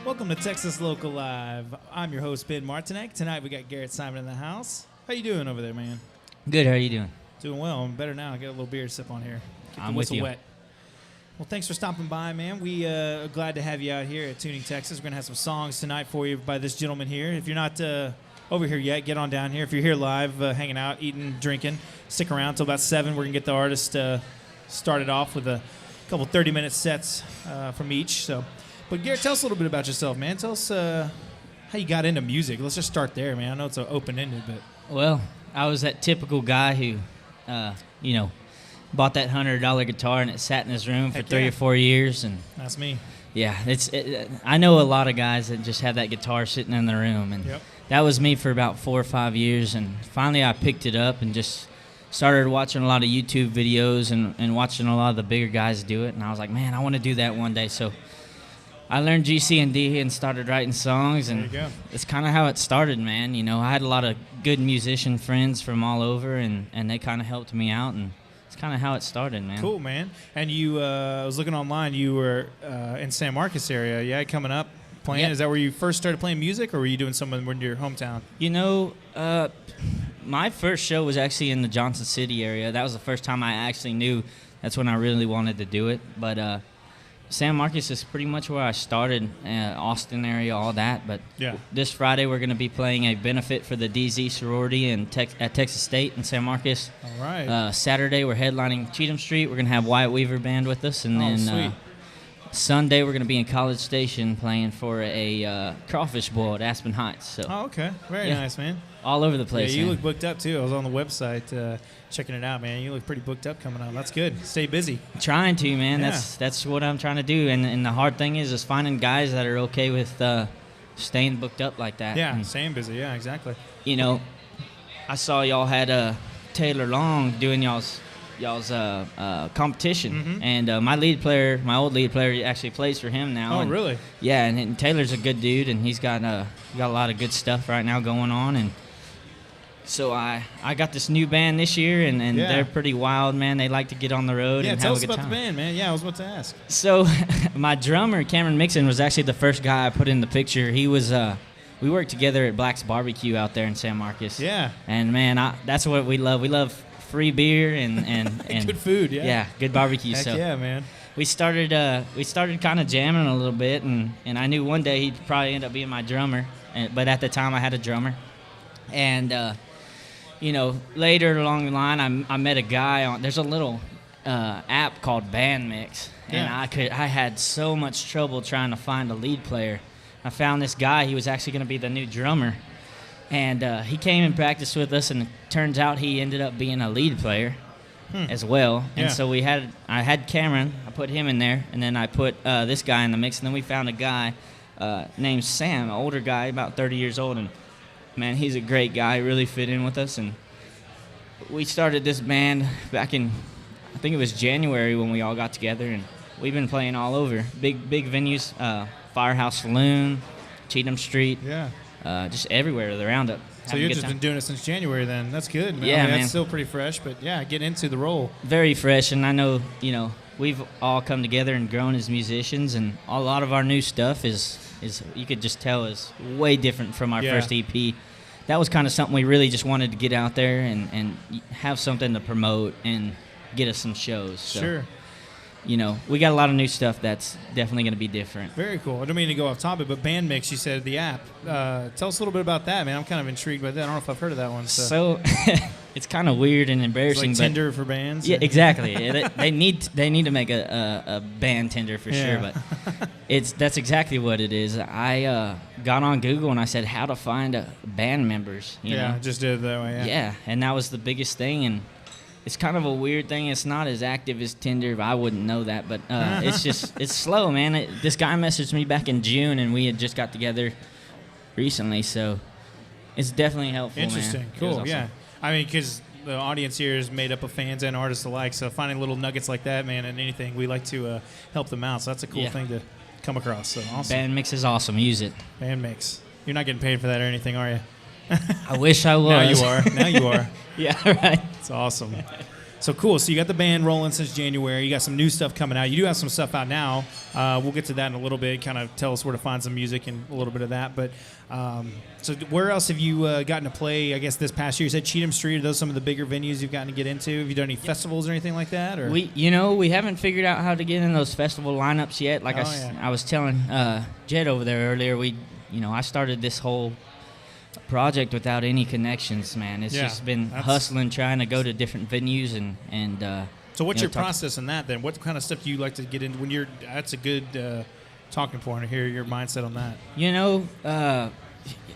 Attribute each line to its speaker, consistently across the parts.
Speaker 1: Welcome to Texas Local Live. I'm your host, Ben Martinek. Tonight we got Garrett Simon in the house. How you doing over there, man?
Speaker 2: Good. How are you doing?
Speaker 1: Doing well. I'm better now. I got a little beer to sip on here. Get
Speaker 2: I'm
Speaker 1: the
Speaker 2: with
Speaker 1: whistle
Speaker 2: you.
Speaker 1: wet. Well, thanks for stopping by, man. We are glad to have you out here at Tuning Texas. We're going to have some songs tonight for you by this gentleman here. If you're not over here yet, get on down here. If you're here live, hanging out, eating, drinking, stick around until about 7. We're going to get the artist started off with a couple 30-minute sets from each. But Garrett, tell us a little bit about yourself, man. Tell us how you got into music. Let's just start there, man. I know it's open-ended, but...
Speaker 2: Well, I was that typical guy who, bought that $100 guitar and it sat in his room for 3 or 4 years. And
Speaker 1: that's me.
Speaker 2: Yeah, I know a lot of guys that just have that guitar sitting in their room, and that was me for about 4 or 5 years. And finally, I picked it up and just started watching a lot of YouTube videos and watching a lot of the bigger guys do it. And I was like, man, I want to do that one day. So I learned GC and D and started writing songs, and it's kind of how it started, man. You know, I had a lot of good musician friends from all over, and they kind of helped me out, and it's kind of how it started, man.
Speaker 1: Cool, man. And you, I was looking online, you were in San Marcos area, coming up, playing. Yep. Is that where you first started playing music, or were you doing something in your hometown?
Speaker 2: You know, my first show was actually in the Johnson City area. That was the first time I actually knew that's when I really wanted to do it. But San Marcos is pretty much where I started, Austin area, all that. But this Friday we're going to be playing a benefit for the DZ sorority at Texas State in San Marcos.
Speaker 1: All right.
Speaker 2: Saturday we're headlining Cheatham Street. We're going to have Wyatt Weaver Band with us. And then Sunday we're going to be in College Station playing for a crawfish boil at Aspen Heights. So.
Speaker 1: Oh, okay. Very nice, man.
Speaker 2: All over the place.
Speaker 1: Yeah, you look booked up, too. I was on the website checking it out, man. You look pretty booked up coming up. That's good. Stay busy.
Speaker 2: Trying to, man.
Speaker 1: Yeah.
Speaker 2: That's what I'm trying to do. And the hard thing is finding guys that are okay with staying booked up like that.
Speaker 1: Yeah,
Speaker 2: and,
Speaker 1: staying busy. Yeah, exactly.
Speaker 2: You know, I saw y'all had Taylor Long doing y'all's competition.
Speaker 1: Mm-hmm.
Speaker 2: And my old lead player, actually plays for him now.
Speaker 1: Oh,
Speaker 2: and,
Speaker 1: really?
Speaker 2: Yeah, and Taylor's a good dude, and he's got a lot of good stuff right now going on. And so I got this new band this year, and they're pretty wild, man. They like to get on the road and have a good time.
Speaker 1: Tell us about the band, man. Yeah, I was about to ask.
Speaker 2: So my drummer, Cameron Mixon, was actually the first guy I put in the picture. He was we worked together at Black's Barbecue out there in San Marcos. Yeah. And, man, that's what we love. We love free beer and
Speaker 1: good food, yeah.
Speaker 2: Yeah, good barbecue.
Speaker 1: Heck yeah, man.
Speaker 2: We started kind of jamming a little bit, and I knew one day he'd probably end up being my drummer. But at the time I had a drummer. And later along the line, I met a guy there's a little app called Band Mix, and I had so much trouble trying to find a lead player. I found this guy. He was actually going to be the new drummer, and he came and practiced with us, and it turns out he ended up being a lead player as well. And so I had Cameron. I put him in there, and then I put this guy in the mix, and then we found a guy named Sam, an older guy, about 30 years old, and man, he's a great guy, really fit in with us. And we started this band back in, I think it was January when we all got together, and we've been playing all over. Big venues, Firehouse Saloon, Cheatham Street, just everywhere around it.
Speaker 1: So you've just been doing it since January then. That's good, man.
Speaker 2: Yeah, man.
Speaker 1: That's still pretty fresh, but get into the role.
Speaker 2: Very fresh, and I know, we've all come together and grown as musicians, and a lot of our new stuff is you could just tell is way different from our first EP. That was kind of something we really just wanted to get out there and have something to promote and get us some shows. So,
Speaker 1: sure.
Speaker 2: We got a lot of new stuff that's definitely going to be different.
Speaker 1: Very cool. I don't mean to go off topic, but Band Mix, you said the app. Tell us a little bit about that, man. I'm kind of intrigued by that. I don't know if I've heard of that one. So
Speaker 2: it's kind of weird and embarrassing.
Speaker 1: It's like Tinder for bands?
Speaker 2: Yeah, exactly. they need to make a band Tinder for sure, but that's exactly what it is. I got on Google and I said how to find band members. You know?
Speaker 1: Just did it that way.
Speaker 2: Yeah, and that was the biggest thing, and it's kind of a weird thing. It's not as active as Tinder. I wouldn't know that, but it's slow, man. This guy messaged me back in June, and we had just got together recently, so it's definitely helpful.
Speaker 1: Interesting.
Speaker 2: Man.
Speaker 1: Cool.
Speaker 2: Awesome.
Speaker 1: Yeah. I mean, because the audience here is made up of fans and artists alike, so finding little nuggets like that, man, and anything, we like to help them out. So that's a cool thing to come across. So awesome.
Speaker 2: Band Mix is awesome. Use it.
Speaker 1: Band Mix. You're not getting paid for that or anything, are you?
Speaker 2: I wish I was.
Speaker 1: Now you are.
Speaker 2: Yeah, right.
Speaker 1: It's awesome. So cool. So you got the band rolling since January. You got some new stuff coming out. You do have some stuff out now. We'll get to that in a little bit. Kind of tell us where to find some music and a little bit of that. But so where else have you gotten to play? I guess this past year, you said Cheatham Street. Are those some of the bigger venues you've gotten to get into? Have you done any festivals or anything like that? Or
Speaker 2: We haven't figured out how to get in those festival lineups yet. Like I was telling Jed over there earlier, I started this whole project without any connections, man. It's just been hustling, trying to go to different venues and
Speaker 1: so what's your process in that then? What kind of stuff do you like to get into when that's a good talking point to hear your mindset on that.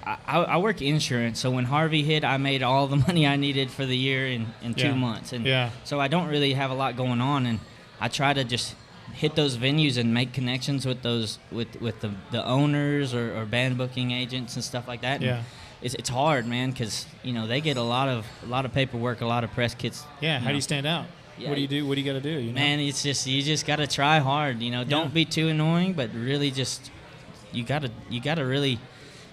Speaker 2: I work insurance, so when Harvey hit, I made all the money I needed for the year in 2 months, and so I don't really have a lot going on, and I try to just hit those venues and make connections with those with the owners or band booking agents and stuff like that. And it's hard, man, because they get a lot of paperwork, a lot of press kits.
Speaker 1: Yeah, how do you stand out? Yeah. What do you do? What do you got to do?
Speaker 2: Man, it's just you just got to try hard. Don't be too annoying, but really just you gotta really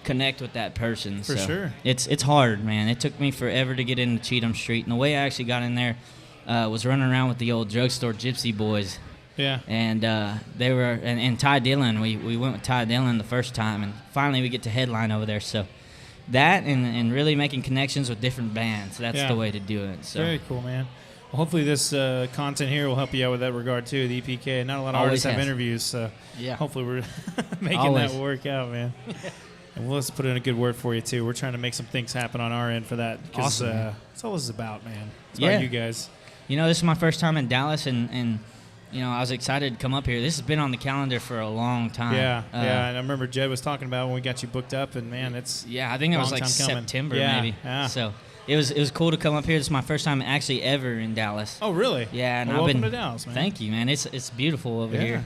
Speaker 2: connect with that person.
Speaker 1: For sure.
Speaker 2: It's hard, man. It took me forever to get into Cheatham Street, and the way I actually got in there was running around with the old drugstore gypsy boys.
Speaker 1: Yeah.
Speaker 2: And they were and Ty Dillon. We went with Ty Dillon the first time, and finally we get to headline over there. So that and really making connections with different bands. That's the way to do it. So
Speaker 1: very cool, man. Well, hopefully this content here will help you out with that regard too. The EPK. Not a lot of artists have interviews, so hopefully we're making that work out, man. And we'll just put in a good word for you too. We're trying to make some things happen on our end for that.
Speaker 2: Awesome.
Speaker 1: That's all this is about, man. It's about you guys.
Speaker 2: This is my first time in Dallas, and I was excited to come up here. This has been on the calendar for a long time.
Speaker 1: Yeah, and I remember Jed was talking about when we got you booked up, and man, it's
Speaker 2: I think it was like September maybe. Yeah. So it was cool to come up here. This is my first time actually ever in Dallas.
Speaker 1: Oh, really?
Speaker 2: Yeah, and
Speaker 1: welcome to Dallas, man.
Speaker 2: Thank you, man. It's beautiful over here.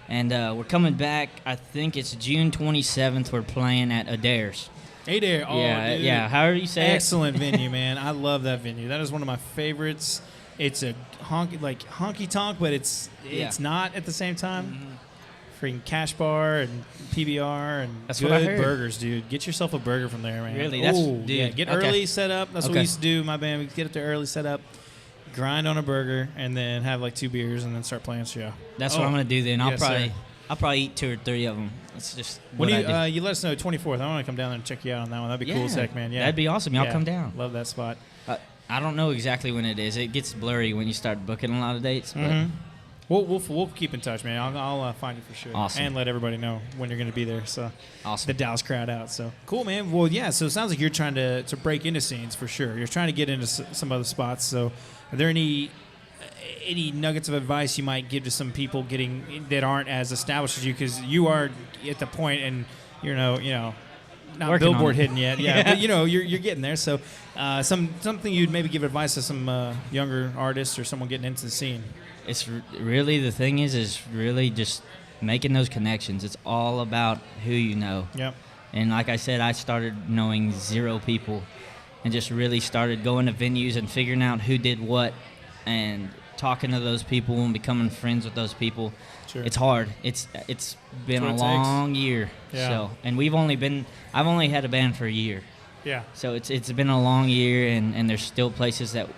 Speaker 2: And we're coming back. I think it's June 27th. We're playing at Adair's.
Speaker 1: Adair. Oh,
Speaker 2: yeah,
Speaker 1: dude.
Speaker 2: yeah. However you say
Speaker 1: Excellent venue, man. I love that venue. That is one of my favorites. It's a honky tonk, but it's not at the same time.
Speaker 2: Mm-hmm.
Speaker 1: Freaking Cash Bar and PBR and
Speaker 2: that's
Speaker 1: good
Speaker 2: what I heard.
Speaker 1: Burgers, dude. Get yourself a burger from there, man.
Speaker 2: Really?
Speaker 1: Get early, set up. That's what we used to do. My band, we get up there early, set up, grind on a burger, and then have like 2 beers, and then start playing the show.
Speaker 2: That's what I'm gonna do then. I'll probably eat 2 or 3 of them. It's just
Speaker 1: when you let us know 24th. I want to come down there and check you out on that one. That'd be cool as heck, man. Yeah,
Speaker 2: that'd be awesome. Y'all come down.
Speaker 1: Love that spot.
Speaker 2: I don't know exactly when it is. It gets blurry when you start booking a lot of dates. But
Speaker 1: We'll keep in touch, man. I'll find you for sure.
Speaker 2: Awesome.
Speaker 1: And let everybody know when you're going to be there. So
Speaker 2: awesome.
Speaker 1: The Dallas crowd out. So cool, man. Well, yeah. So it sounds like you're trying to break into scenes for sure. You're trying to get into some other spots. So are there any nuggets of advice you might give to some people that aren't as established as you? Because you are at the point, and not
Speaker 2: working
Speaker 1: Billboard hitting yet. Yeah, but you're getting there. So something you'd maybe give advice to some younger artists or someone getting into the scene.
Speaker 2: It's really, the thing is really just making those connections. It's all about who you know.
Speaker 1: Yep.
Speaker 2: And like I said, I started knowing 0 people and just really started going to venues and figuring out who did what and talking to those people and becoming friends with those people.
Speaker 1: Sure.
Speaker 2: It's hard. It's been a long year.
Speaker 1: Yeah.
Speaker 2: So, and I've only had a band for a year.
Speaker 1: Yeah.
Speaker 2: So it's been a long year, and there's still places that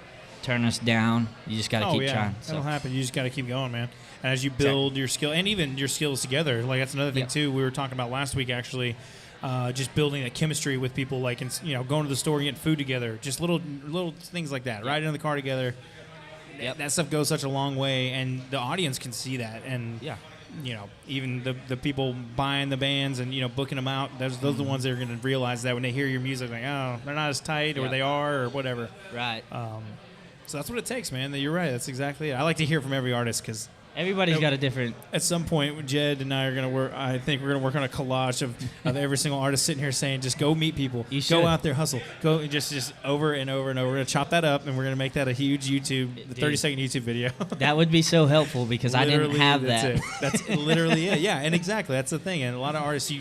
Speaker 2: turn us down. You just got to keep trying.
Speaker 1: That'll happen. You just got to keep going, man. And as you build your skill, and even your skills together, like that's another thing too. We were talking about last week actually, just building that chemistry with people, like going to the store, and getting food together, just little things like that. Riding in the car together.
Speaker 2: Yep.
Speaker 1: That stuff goes such a long way, and the audience can see that. And even the people buying the bands and booking them out, those are the ones that are going to realize that when they hear your music, like, oh, they're not as tight, or they are, or whatever.
Speaker 2: Right.
Speaker 1: So that's what it takes, man. You're right. That's exactly it. I like to hear from every artist because
Speaker 2: everybody's got a different.
Speaker 1: At some point, Jed and I are going to work. I think we're going to work on a collage of every single artist sitting here saying, "Just go meet people. Go out there, hustle. Go just over and over and over." We're going to chop that up, and we're going to make that a huge 30-second YouTube video.
Speaker 2: That would be so helpful because I didn't have that.
Speaker 1: That's literally it. Yeah, and exactly that's the thing. And a lot of artists,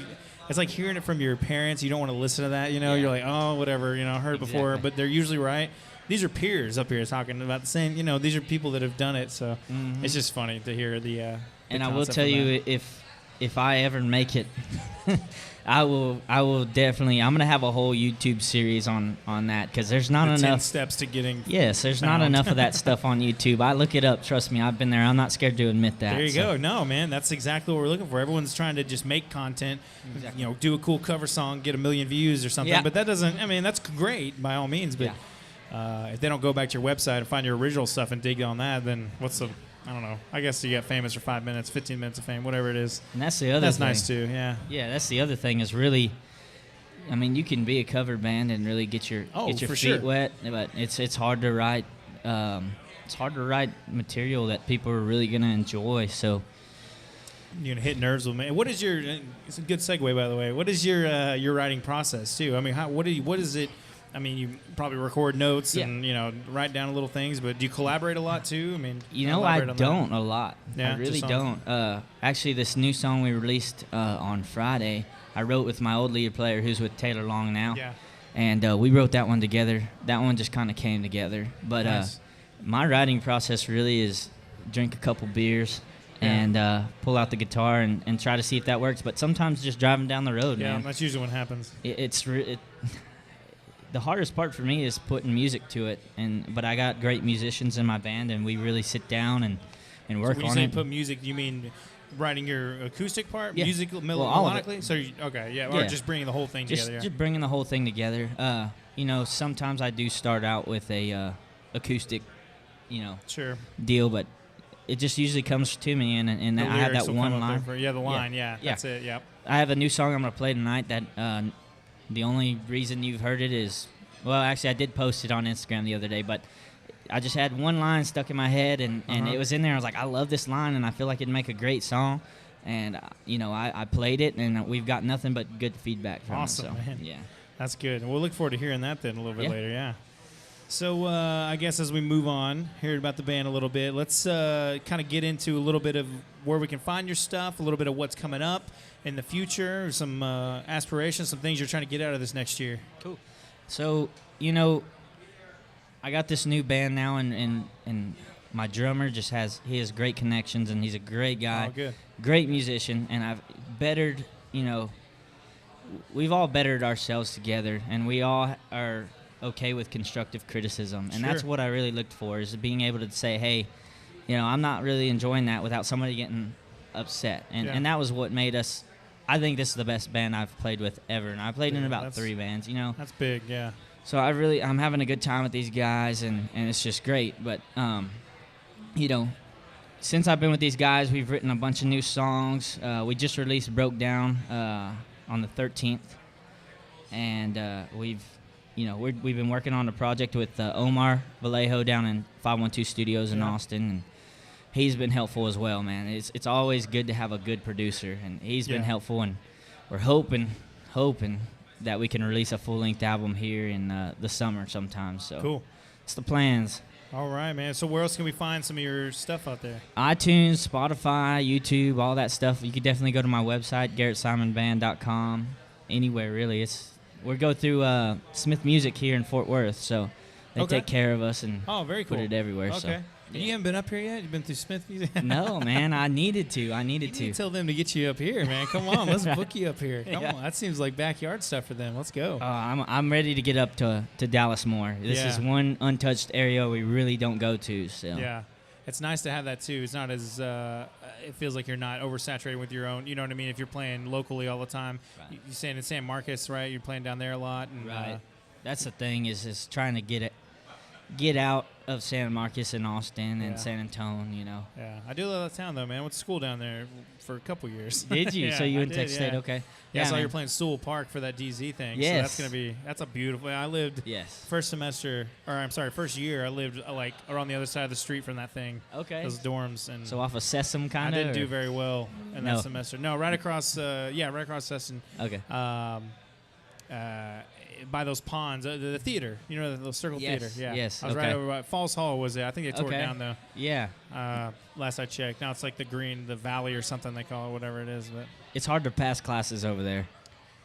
Speaker 1: it's like hearing it from your parents. You don't want to listen to that. You're like, oh, whatever. I heard it before, but they're usually right. These are peers up here talking about the same. These are people that have done it. So it's just funny to hear the.
Speaker 2: And I will tell you, if I ever make it, I will definitely. I'm gonna have a whole YouTube series on that because there's not
Speaker 1: the 10
Speaker 2: enough
Speaker 1: steps to getting.
Speaker 2: Yes, there's
Speaker 1: found.
Speaker 2: not enough of that stuff on YouTube. I look it up. Trust me, I've been there. I'm not scared to admit that.
Speaker 1: There you go. No, man, that's exactly what we're looking for. Everyone's trying to just make content,
Speaker 2: Exactly.
Speaker 1: do a cool cover song, get 1 million views or something.
Speaker 2: Yeah.
Speaker 1: But that doesn't. I mean, that's great by all means. But if they don't go back to your website and find your original stuff and dig on that, then what's the? I don't know. I guess you get famous for 5 minutes, 15 minutes of fame, whatever it is.
Speaker 2: And that's the other.
Speaker 1: That's
Speaker 2: thing.
Speaker 1: nice too. Yeah.
Speaker 2: Yeah, that's the other thing is really. I mean, you can be a cover band and really get your
Speaker 1: for
Speaker 2: feet
Speaker 1: sure.
Speaker 2: wet, but it's hard to write. It's hard to write material that people are really gonna enjoy. So
Speaker 1: You're gonna hit nerves with me. What is your? It's a good segue, by the way. What is your writing process too? I mean, what is it? I mean, you probably record notes and write down little things, but do you collaborate a lot too? I mean,
Speaker 2: I don't a lot.
Speaker 1: Yeah,
Speaker 2: I really
Speaker 1: just
Speaker 2: don't. Actually, this new song we released on Friday, I wrote with my old lead player, who's with Taylor Long now.
Speaker 1: Yeah.
Speaker 2: And we wrote that one together. That one just kind of came together. But
Speaker 1: Nice.
Speaker 2: my writing process really is drink a couple beers and pull out the guitar and try to see if that works. But sometimes just driving down the road,
Speaker 1: Yeah,
Speaker 2: man.
Speaker 1: that's usually what happens.
Speaker 2: The hardest part for me is putting music to it. But I got great musicians in my band, and we really sit down and work
Speaker 1: So when you
Speaker 2: on
Speaker 1: say
Speaker 2: it.
Speaker 1: put music, you mean writing your acoustic part,
Speaker 2: Yeah.
Speaker 1: music
Speaker 2: All of
Speaker 1: melodically?
Speaker 2: it.
Speaker 1: So or
Speaker 2: Yeah.
Speaker 1: just bringing the whole thing together.
Speaker 2: Just bringing the whole thing together. Sometimes I do start out with a acoustic,
Speaker 1: Sure.
Speaker 2: deal, but it just usually comes to me, and
Speaker 1: The
Speaker 2: I have
Speaker 1: lyrics
Speaker 2: that
Speaker 1: will
Speaker 2: one
Speaker 1: come up
Speaker 2: line.
Speaker 1: there the line. Yeah.
Speaker 2: Yeah.
Speaker 1: That's it. Yep.
Speaker 2: I have a new song I'm gonna play tonight. That the only reason you've heard it is, well, actually, I did post it on Instagram the other day, but I just had one line stuck in my head, and it was in there. I was like, I love this line, and I feel like it'd make a great song. And I played it, and we've got nothing but good feedback from
Speaker 1: Awesome,
Speaker 2: it. So,
Speaker 1: man.
Speaker 2: yeah.
Speaker 1: That's good. And we'll look forward to hearing that then a little bit
Speaker 2: Yeah.
Speaker 1: later. Yeah. So I guess as we move on, hear about the band a little bit, let's kind of get into a little bit of where we can find your stuff, a little bit of what's coming up in the future, some aspirations, some things you're trying to get out of this next year.
Speaker 2: Cool. So, I got this new band now, and my drummer he has great connections, and he's a great guy,
Speaker 1: Oh, good.
Speaker 2: great musician, and I've bettered, we've all bettered ourselves together, and we all are okay with constructive criticism, and that's
Speaker 1: Sure.
Speaker 2: what I really looked for, is being able to say, hey, I'm not really enjoying that without somebody getting upset, and that was what made us. I think this is the best band I've played with ever, and I played in
Speaker 1: Yeah,
Speaker 2: about
Speaker 1: that's-
Speaker 2: 3 bands,
Speaker 1: That's big, yeah.
Speaker 2: So I'm having a good time with these guys, and it's just great. But, since I've been with these guys, we've written a bunch of new songs. We just released Broke Down on the 13th. And we've been working on a project with Omar Vallejo down in 512 Studios in Austin. And he's been helpful as well, man. It's always good to have a good producer. And he's been helpful, and we're hoping that we can release a full-length album here in the summer sometime. So
Speaker 1: Cool.
Speaker 2: it's the plans.
Speaker 1: All right, man. So where else can we find some of your stuff out there?
Speaker 2: iTunes, Spotify, YouTube, all that stuff. You could definitely go to my website, GarrettSimonBand.com. Anywhere, really. We go through Smith Music here in Fort Worth, so they take care of us and
Speaker 1: very cool.
Speaker 2: put it everywhere.
Speaker 1: Okay.
Speaker 2: So.
Speaker 1: You haven't been up here yet? You've been through Smith Music?
Speaker 2: No, man. I needed to.
Speaker 1: You need to tell them to get you up here, man. Come on, let's book you up here. Come on, that seems like backyard stuff for them. Let's go.
Speaker 2: I'm ready to get up to Dallas more. This is one untouched area we really don't go to. So
Speaker 1: yeah, it's nice to have that too. It's not as it feels like you're not oversaturated with your own. You know what I mean? If you're playing locally all the time,
Speaker 2: Right.
Speaker 1: you're saying in San Marcos, right? You're playing down there a lot, and
Speaker 2: right. That's the thing is trying to get out of San Marcos and Austin and San Antonio.
Speaker 1: Yeah, I do love that town though, man. I went to school down there for a couple years.
Speaker 2: Did you?
Speaker 1: Yeah,
Speaker 2: So you
Speaker 1: I
Speaker 2: went to
Speaker 1: did,
Speaker 2: Tech State? Okay.
Speaker 1: Yeah, I saw
Speaker 2: man.
Speaker 1: you're playing Sewell Park for that DZ thing.
Speaker 2: Yes.
Speaker 1: So that's a beautiful. I lived
Speaker 2: Yes.
Speaker 1: first year. I lived like around the other side of the street from that thing.
Speaker 2: Okay.
Speaker 1: Those dorms, and
Speaker 2: So off of Sesame
Speaker 1: I
Speaker 2: kind of?
Speaker 1: didn't do very well in
Speaker 2: No.
Speaker 1: that semester. No, right across. Right across Session.
Speaker 2: Okay.
Speaker 1: By those ponds, the theater, the Circle
Speaker 2: Yes,
Speaker 1: Theater. Yeah.
Speaker 2: yes,
Speaker 1: I was
Speaker 2: okay.
Speaker 1: right over by Falls Hall. Was it? I think they tore it
Speaker 2: Okay.
Speaker 1: down though.
Speaker 2: Yeah.
Speaker 1: Last I checked. Now it's like the Valley or something they call it, whatever it is. But
Speaker 2: It's hard to pass classes over there.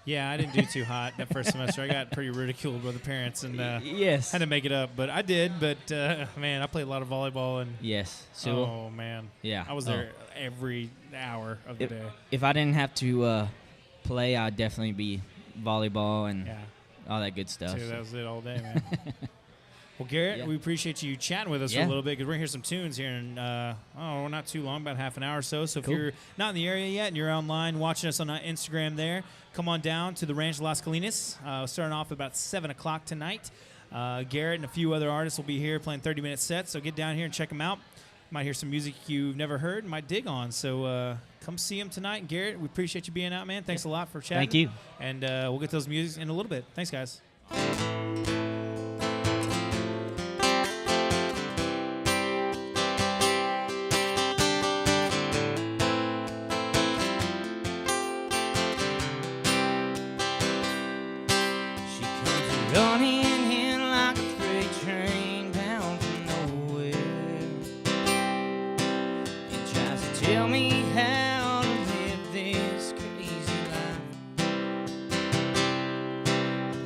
Speaker 1: yeah, I didn't do too hot that first semester. I got pretty ridiculed by the parents and
Speaker 2: Yes.
Speaker 1: had to make it up. But I did. But man, I played a lot of volleyball and
Speaker 2: Yes. So
Speaker 1: oh man,
Speaker 2: yeah.
Speaker 1: I was there every hour of the day.
Speaker 2: if I didn't have to play, I'd definitely be volleyball and
Speaker 1: Yeah.
Speaker 2: all that good stuff.
Speaker 1: Dude, that was it all day, man. Well, Garrett,
Speaker 2: Yeah.
Speaker 1: we appreciate you chatting with us for
Speaker 2: Yeah.
Speaker 1: a little bit because we're going to hear some tunes here in, not too long, about half an hour or so. So
Speaker 2: Cool.
Speaker 1: if you're not in the area yet and you're online watching us on Instagram there, come on down to the Ranch Las Colinas. Starting off about 7 o'clock tonight. Garrett and a few other artists will be here playing 30-minute sets, so get down here and check them out. Might hear some music you've never heard and might dig on. So come see them tonight. And Garrett, we appreciate you being out, man. Thanks a lot for chatting.
Speaker 2: Thank you.
Speaker 1: And we'll get those music in a little bit. Thanks, guys.
Speaker 2: She comes running in like a freight train bound for nowhere, and tries to tell me how to live this crazy life.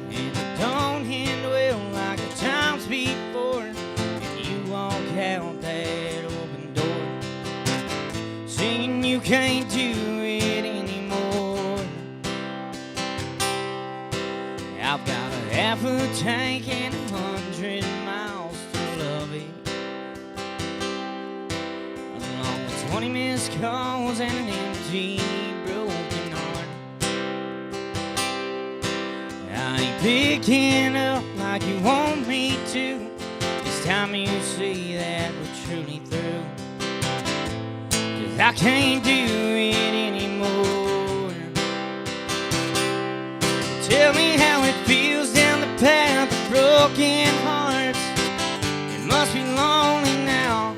Speaker 2: And it don't end well like the times before, and you walk out that open door, singing you can't do it anymore. I've got a half a tank and 100 miles to love it, along with 20 missed calls and an empty, broken heart. I ain't picking up like you want me to. This time you see that we're truly through, 'cause I can't do it anymore. Tell me how it feels down the path of broken hearts. It must be lonely now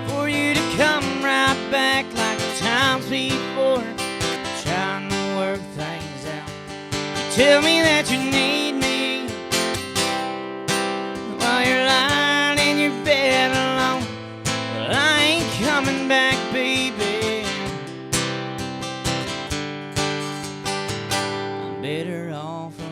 Speaker 2: for you to come right back like the times before, trying to work things out. You tell me that you need me while you're lying in your bed alone. Well, I ain't coming back, baby. I'm better off alone.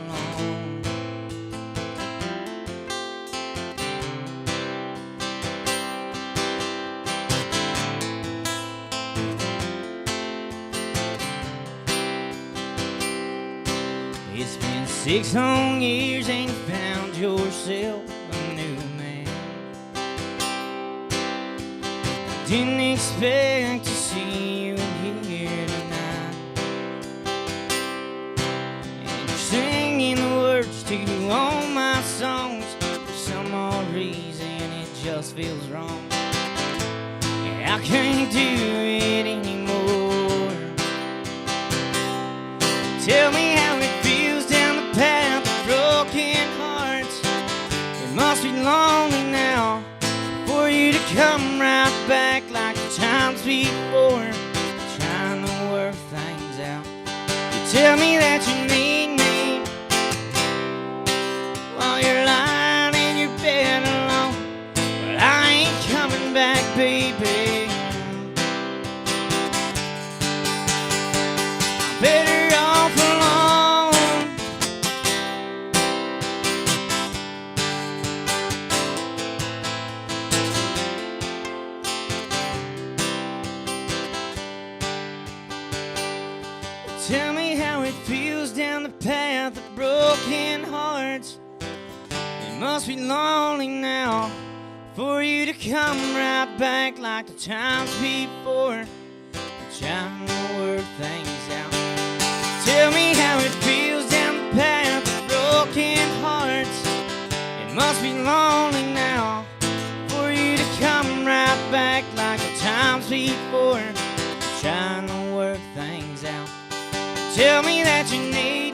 Speaker 2: It's been 6 long years and you found yourself a new man. Didn't expect to see you here tonight, and you're singing the words to all my songs. For some odd reason it just feels wrong. Yeah, I can't do it anymore. Tell me how it feels down the path of broken hearts. It must be lonely now for you to come right back like the times before, trying to work things out. You tell me that you need me while you're lying in your bed alone. But I ain't coming back, baby. I'm better off alone. Tell me how it feels down the path of broken hearts. It must be lonely now for you to come right back like the times before, trying to work things out. Tell me how it feels down the path of broken hearts. It must be lonely now for you to come right back like the times before, trying to work things out. Tell me that you need